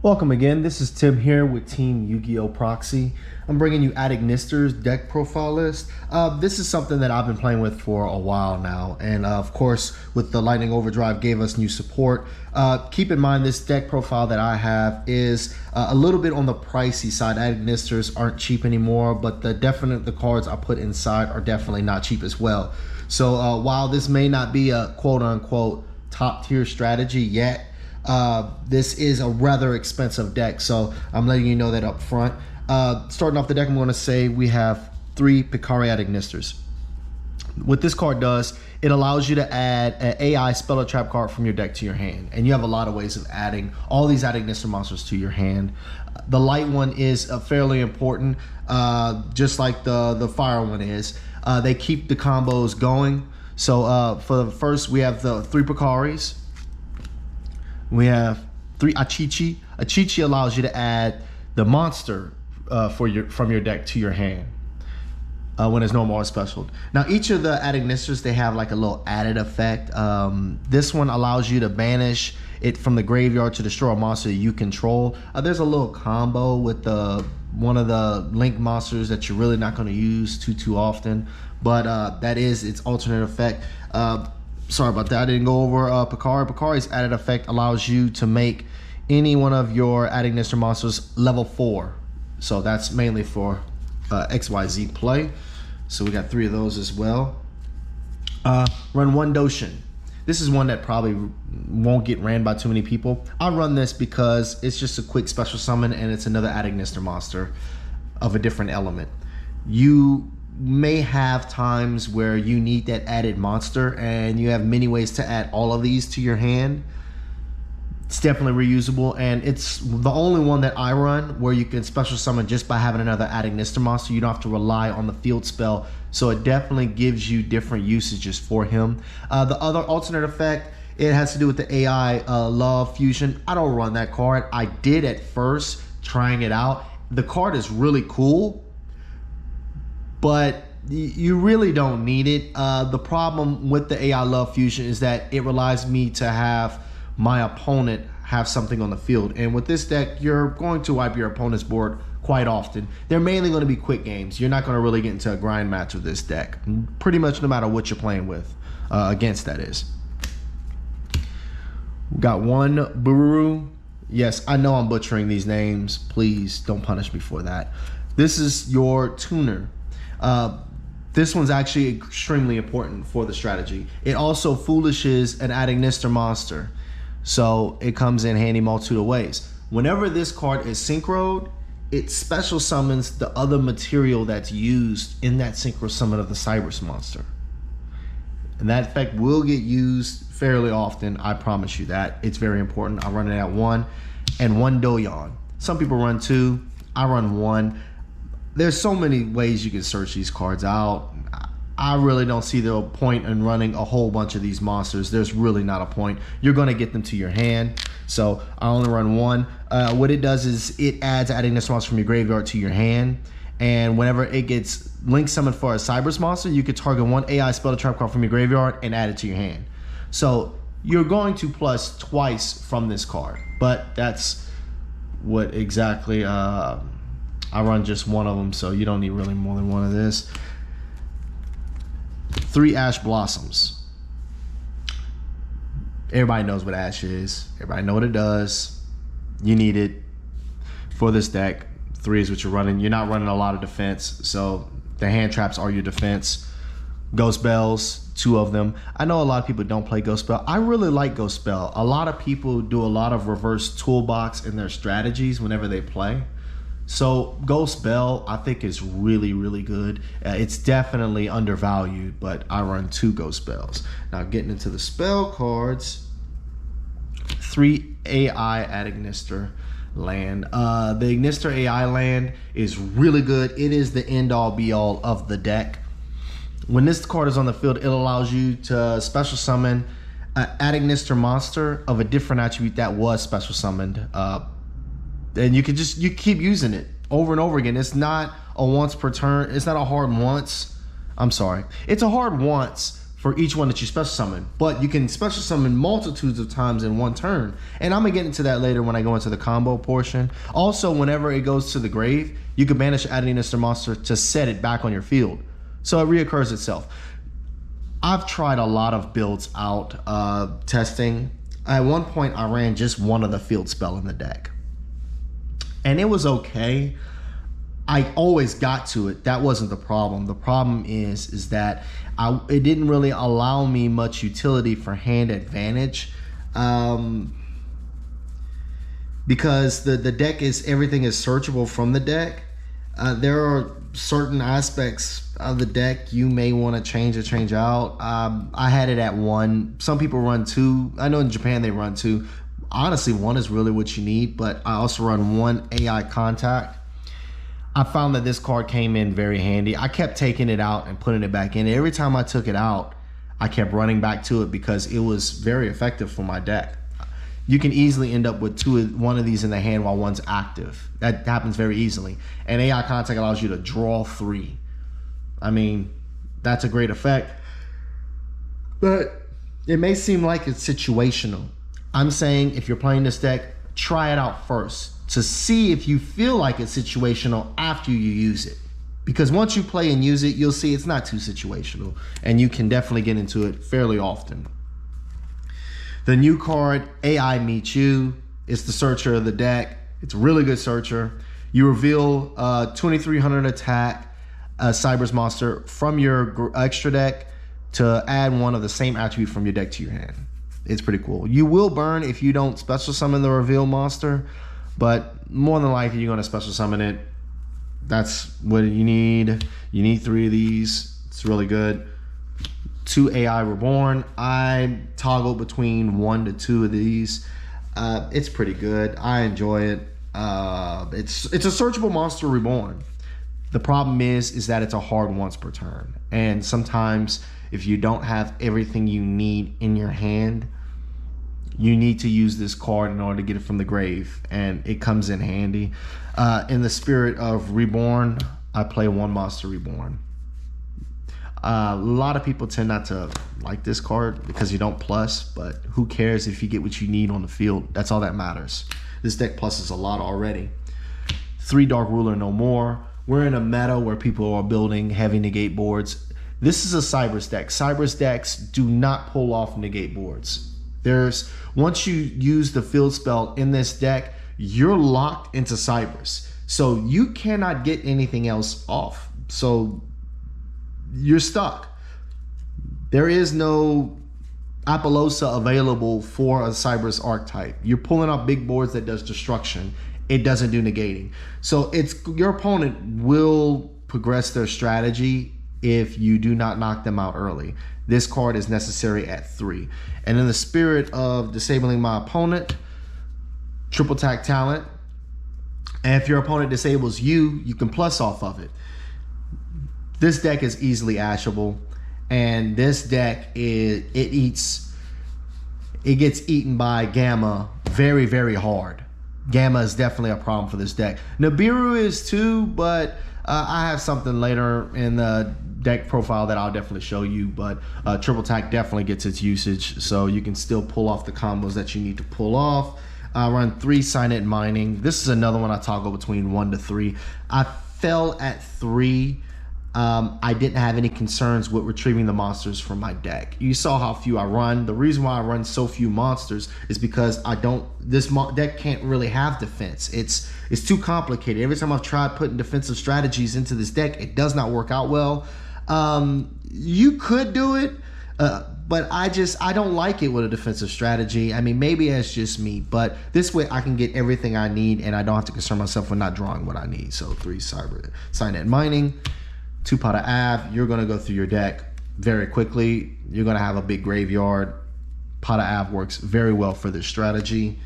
Welcome again. This is Tim here with Team Yugioh Proxy. I'm bringing you Addict deck profile list. This is something that I've been playing with for a while now, and of course with the Lightning Overdrive gave us new support. Keep in mind this deck profile that I have is a little bit on the pricey side. Addict aren't cheap anymore, but the cards I put inside are definitely not cheap as well. So while this may not be a quote-unquote top tier strategy yet, this is a rather expensive deck, so I'm letting you know that up front. Starting off the deck, I'm going to say we have 3 Picari Addict. What this card does, it allows you to add an AI spell or trap card from your deck to your hand, and you have a lot of ways of adding all these Addict monsters to your hand. The light one is fairly important, just like the fire one is. They keep the combos going. So for the first, we have the 3 Picaris. We have 3 Achichi. Achichi allows you to add the monster from your deck to your hand when it's normal or special. Now each of the Addict they have like a little added effect. This one allows you to banish it from the graveyard to destroy a monster that you control. There's a little combo with one of the link monsters that you're really not going to use too often, but that is its alternate effect. Sorry about that, I didn't go over Picari. Picari's added effect allows you to make any one of your Addict monsters level 4. So that's mainly for XYZ play. So we got 3 of those as well. Run 1 Doshin. This is one that probably won't get ran by too many people. I run this because it's just a quick special summon and it's another Addict monster of a different element. You may have times where you need that added monster and you have many ways to add all of these to your hand. It's definitely reusable, and it's the only one that I run where you can special summon just by having another Addict monster. You don't have to rely on the field spell, so it definitely gives you different usages for him. The other alternate effect, it has to do with the AI Love Fusion. I don't run that card. I did at first, trying it out. The card is really cool, but you really don't need it. The problem with the AI Love Fusion is that it relies me to have my opponent have something on the field. And with this deck, you're going to wipe your opponent's board quite often. They're mainly going to be quick games. You're not going to really get into a grind match with this deck, pretty much no matter what you're playing with, against that is. We got 1 Bururu. Yes, I know I'm butchering these names. Please don't punish me for that. This is your tuner. This one's actually extremely important for the strategy. It also foolishes an Addict monster, so it comes in handy multitude of ways. Whenever this card is synchroed, it special summons the other material that's used in that synchro summon of the Cybers monster. And that effect will get used fairly often, I promise you that. It's very important. I run it at 1 and 1 Doyon. Some people run 2, I run 1. There's so many ways you can search these cards out. I really don't see the point in running a whole bunch of these monsters. There's really not a point. You're going to get them to your hand. So I only run 1. What it does is it adds Addict monster from your graveyard to your hand. And whenever it gets link summoned for a Cybers monster, you could target 1 AI spell or trap card from your graveyard and add it to your hand. So you're going to plus twice from this card. But that's what exactly... I run just 1 of them, so you don't need really more than 1 of this. 3 Ash Blossoms. Everybody knows what Ash is. Everybody know what it does. You need it for this deck. 3 is what you're running. You're not running a lot of defense, so the hand traps are your defense. Ghost Bells, 2 of them. I know a lot of people don't play Ghost Bell. I really like Ghost Spell. A lot of people do a lot of reverse toolbox in their strategies whenever they play. So Ghost Bell, I think, is really, really good. It's definitely undervalued, but I run 2 Ghost Bells. Now getting into the spell cards, 3 AI Addict land. The Ignister AI land is really good. It is the end-all be-all of the deck. When this card is on the field, it allows you to special summon an Addict monster of a different attribute that was special summoned. And you keep using it over and over again. It's not a once per turn. It's not a hard once. I'm sorry. It's a hard once for each one that you special summon, but you can special summon multitudes of times in one turn. And I'm gonna get into that later when I go into the combo portion. Also, whenever it goes to the grave, you can banish Adagnister monster to set it back on your field. So it reoccurs itself. I've tried a lot of builds out, testing. At one point, I ran just one of the field spell in the deck. And it was okay. I always got to it. That wasn't the problem. The problem is that it didn't really allow me much utility for hand advantage, because the deck everything is searchable from the deck. There are certain aspects of the deck you may want to change out. I had it at 1. Some people run 2. I know in Japan they run 2. Honestly, 1 is really what you need, but I also run 1 AI contact. I found that this card came in very handy. I kept taking it out and putting it back in. Every time I took it out, I kept running back to it because it was very effective for my deck. You can easily end up with one of these in the hand while one's active. That happens very easily. And AI contact allows you to draw 3. I mean, that's a great effect. But it may seem like it's situational. I'm saying if you're playing this deck, try it out first to see if you feel like it's situational after you use it. Because once you play and use it, you'll see it's not too situational, and you can definitely get into it fairly often. The new card, AI Meet You, it's the searcher of the deck. It's a really good searcher. You reveal 2300 attack Cyber's monster from your extra deck to add one of the same attribute from your deck to your hand. It's pretty cool. You will burn if you don't special summon the reveal monster, but more than likely you're going to special summon it. That's what you need. You need 3 of these. It's really good. 2 AI Reborn. I toggle between 1 to 2 of these. It's pretty good. I enjoy it. It's a searchable monster reborn. The problem is that it's a hard once per turn. And sometimes if you don't have everything you need in your hand, you need to use this card in order to get it from the grave, and it comes in handy. In the spirit of Reborn, I play 1 monster Reborn. A lot of people tend not to like this card because you don't plus, but who cares if you get what you need on the field? That's all that matters. This deck pluses a lot already. 3 Dark Ruler, no more. We're in a meta where people are building heavy negate boards. This is a Cyber's deck. Cyber's decks do not pull off negate boards. Once you use the field spell in this deck, you're locked into Cyber's. So you cannot get anything else off. So you're stuck. There is no Apollosa available for a Cyber's archetype. You're pulling off big boards that does destruction. It doesn't do negating. So your opponent will progress their strategy if you do not knock them out early. This card is necessary at 3. And in the spirit of disabling my opponent, triple attack talent. And if your opponent disables you, you can plus off of it. This deck is easily ashable, and this deck it gets eaten by Gamma very, very hard. Gamma is definitely a problem for this deck. Nibiru is too, but I have something later in the deck profile that I'll definitely show you, but triple attack definitely gets its usage, so you can still pull off the combos that you need to pull off. I run 3 Signet Mining. This is another one I toggle between 1 to 3. I fell at 3. I didn't have any concerns with retrieving the monsters from my deck. You saw how few I run. The reason why I run so few monsters is because this deck can't really have defense. It's too complicated. Every time I've tried putting defensive strategies into this deck, it does not work out well. You could do it, but I don't like it with a defensive strategy. I mean, maybe it's just me, but this way I can get everything I need and I don't have to concern myself with not drawing what I need. So 3 Signet Mining. 2 Pot of Av. You're going to go through your deck very quickly. You're going to have a big graveyard. Pot of Av works very well for this strategy.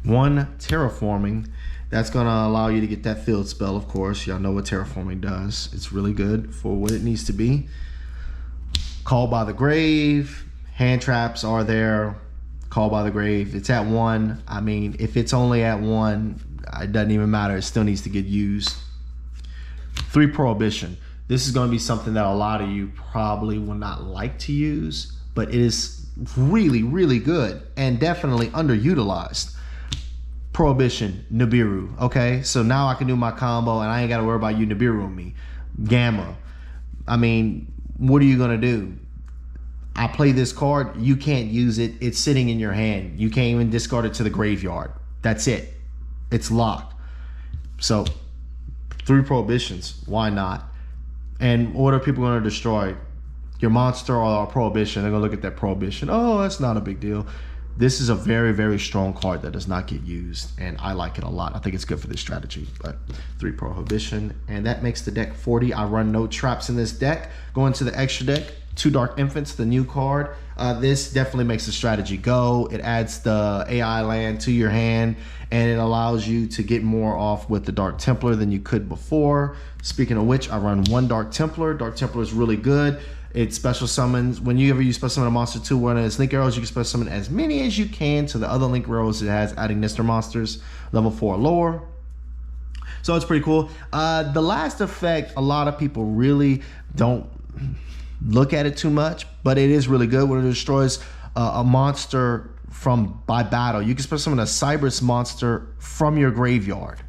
1 Terraforming. That's going to allow you to get that field spell, of course. Y'all know what Terraforming does. It's really good for what it needs to be. Call by the Grave. Hand traps are there. Call by the Grave. It's at 1. I mean, if it's only at 1, it doesn't even matter. It still needs to get used. 3 Prohibition. This is going to be something that a lot of you probably will not like to use, but it is really, really good and definitely underutilized. Prohibition, Nibiru. Okay, so now I can do my combo and I ain't got to worry about you Nibiru me. Gamma. I mean, what are you going to do? I play this card, you can't use it. It's sitting in your hand. You can't even discard it to the graveyard. That's it. It's locked. So 3 prohibitions, why not? And what are people going to destroy? Your monster or a prohibition. They're going to look at that prohibition. Oh, that's not a big deal. This is a very, very strong card that does not get used, and I like it a lot. I think it's good for this strategy, but 3 prohibition, and that makes the deck 40. I run no traps in this deck. Going to the extra deck, 2 Dark Infants, the new card. This definitely makes the strategy go. It adds the AI land to your hand, and it allows you to get more off with the Dark Templar than you could before. Speaking of which, I run 1 Dark Templar. Dark Templar is really good. It special summons, whenever you special summon a monster to one of its link arrows, you can special summon as many as you can to the other link arrows it has, adding Nister monsters, level 4 or lower. So it's pretty cool. The last effect, a lot of people really don't look at it too much, but it is really good when it destroys a monster by battle. You can special summon a Cyberus monster from your graveyard.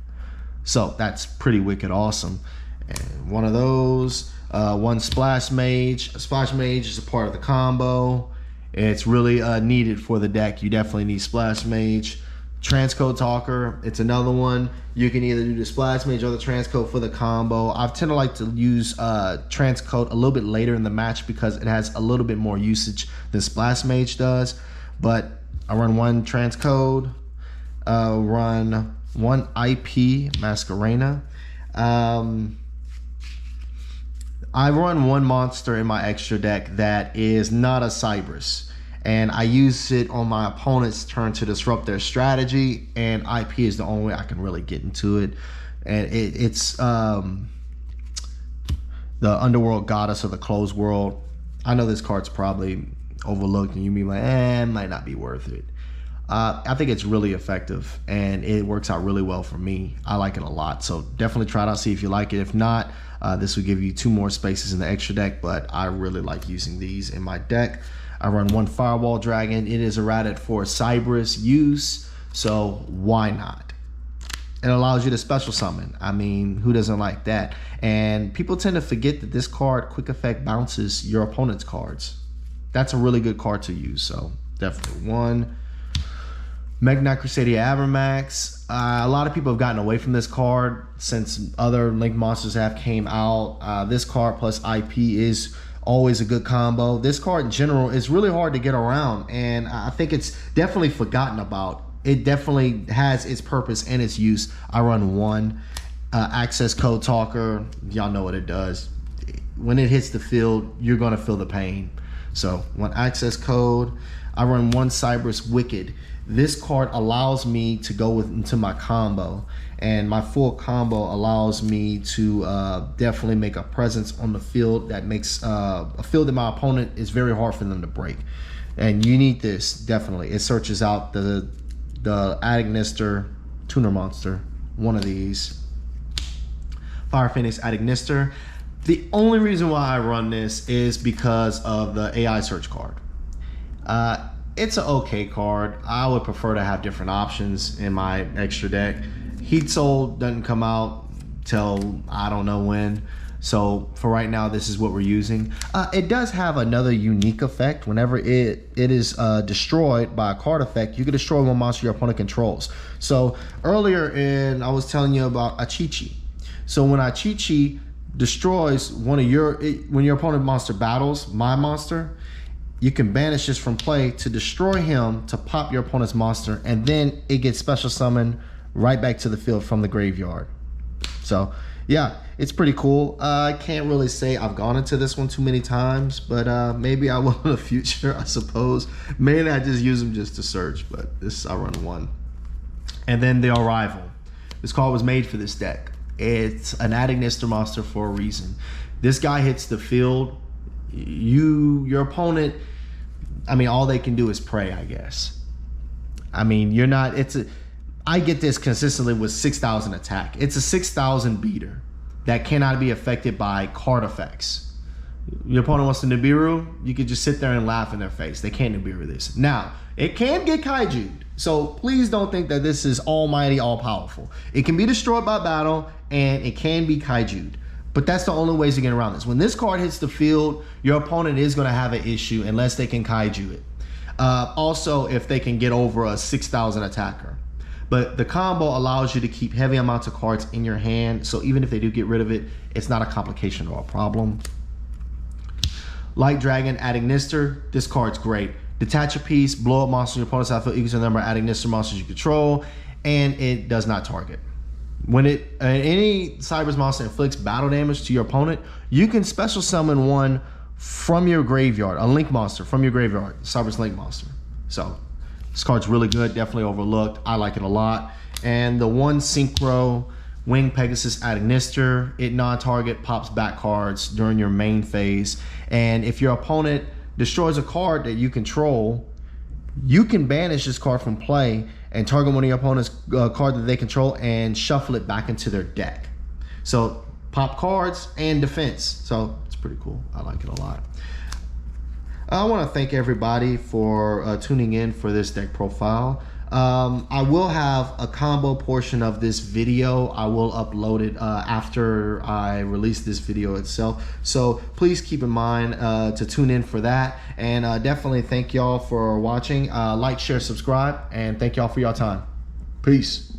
So that's pretty wicked awesome. And one of those. 1 Splash Mage. A Splash Mage is a part of the combo. It's really needed for the deck. You definitely need Splash Mage. Transcode Talker, it's another one. You can either do the Splash Mage or the Transcode for the combo. I tend to like to use Transcode a little bit later in the match because it has a little bit more usage than Splash Mage does. But I run 1 Transcode, run 1 IP Masquerena. I run 1 monster in my extra deck that is not a Cyberus, and I use it on my opponent's turn to disrupt their strategy, and IP is the only way I can really get into it. And it's the Underworld Goddess of the Closed World. I know this card's probably overlooked and you be like, it might not be worth it. I think it's really effective and it works out really well for me. I like it a lot, so definitely try it out, see if you like it. If not, this will give you 2 more spaces in the extra deck, but I really like using these in my deck. I run 1 Firewall Dragon. It is errated for Cyberus use, so why not? It allows you to special summon. I mean, who doesn't like that? And people tend to forget that this card, quick effect, bounces your opponent's cards. That's a really good card to use, so definitely 1. Mega Knight Crusadia Avermax. A lot of people have gotten away from this card since other Link monsters have came out. This card plus IP is always a good combo. This card in general is really hard to get around, and I think it's definitely forgotten about. It definitely has its purpose and its use. I run 1 Access Code Talker. Y'all know what it does. When it hits the field, you're going to feel the pain. So 1 Access Code. I run 1 Cyberus Wicked. This card allows me to go into my combo, and my full combo allows me to definitely make a presence on the field that makes a field that my opponent is very hard for them to break. And you need this, definitely. It searches out the Adignister Tuner monster, one of these. Fire Phoenix Adignister. The only reason why I run this is because of the AI search card. It's an okay card. I would prefer to have different options in my extra deck. Heat Soul doesn't come out till I don't know when. So for right now, this is what we're using. It does have another unique effect. Whenever it is destroyed by a card effect, you can destroy 1 monster your opponent controls. So earlier I was telling you about Achichi. So when Achichi destroys when your opponent monster battles my monster, you can banish this from play to destroy him to pop your opponent's monster, and then it gets special summoned right back to the field from the graveyard. So yeah, it's pretty cool. I can't really say I've gone into this one too many times, but maybe I will in the future, I suppose. Mainly I just use them just to search, but this I run 1. And then the Arrival. This card was made for this deck. It's an Adignister monster for a reason. This guy hits the field, your opponent, I mean, all they can do is pray, I guess. I mean, I get this consistently with 6,000 attack. It's a 6,000 beater. that cannot be affected by card effects. Your opponent wants to Nibiru, you could just sit there and laugh in their face. They can't Nibiru this. Now, it can get Kaiju'd, so please don't think that this is almighty, all-powerful. It can be destroyed by battle, and it can be Kaiju'd. But that's the only ways to get around this. When this card hits the field, your opponent is going to have an issue unless they can Kaiju it. Also, if they can get over a 6,000 attacker. But the combo allows you to keep heavy amounts of cards in your hand, so even if they do get rid of it, it's not a complication or a problem. Light Dragon, Adignister, this card's great. Detach a piece, blow up monsters on your opponent's outfield equals to the number of Adignister monsters you control, and it does not target. When any Cyber's monster inflicts battle damage to your opponent, you can special summon one from your graveyard, a Link monster from your graveyard, Cyber's Link monster. So this card's really good, definitely overlooked. I like it a lot. And the one Synchro Wing Pegasus Adignister, it non-target pops back cards during your main phase. And if your opponent destroys a card that you control, you can banish this card from play and target one of your opponent's card that they control and shuffle it back into their deck. So pop cards and defense. So it's pretty cool. I like it a lot. I want to thank everybody for tuning in for this deck profile. I will have a combo portion of this video. I will upload it after I release this video itself. So please keep in mind to tune in for that. And definitely thank y'all for watching. Like, share, subscribe, and thank y'all for your time. Peace.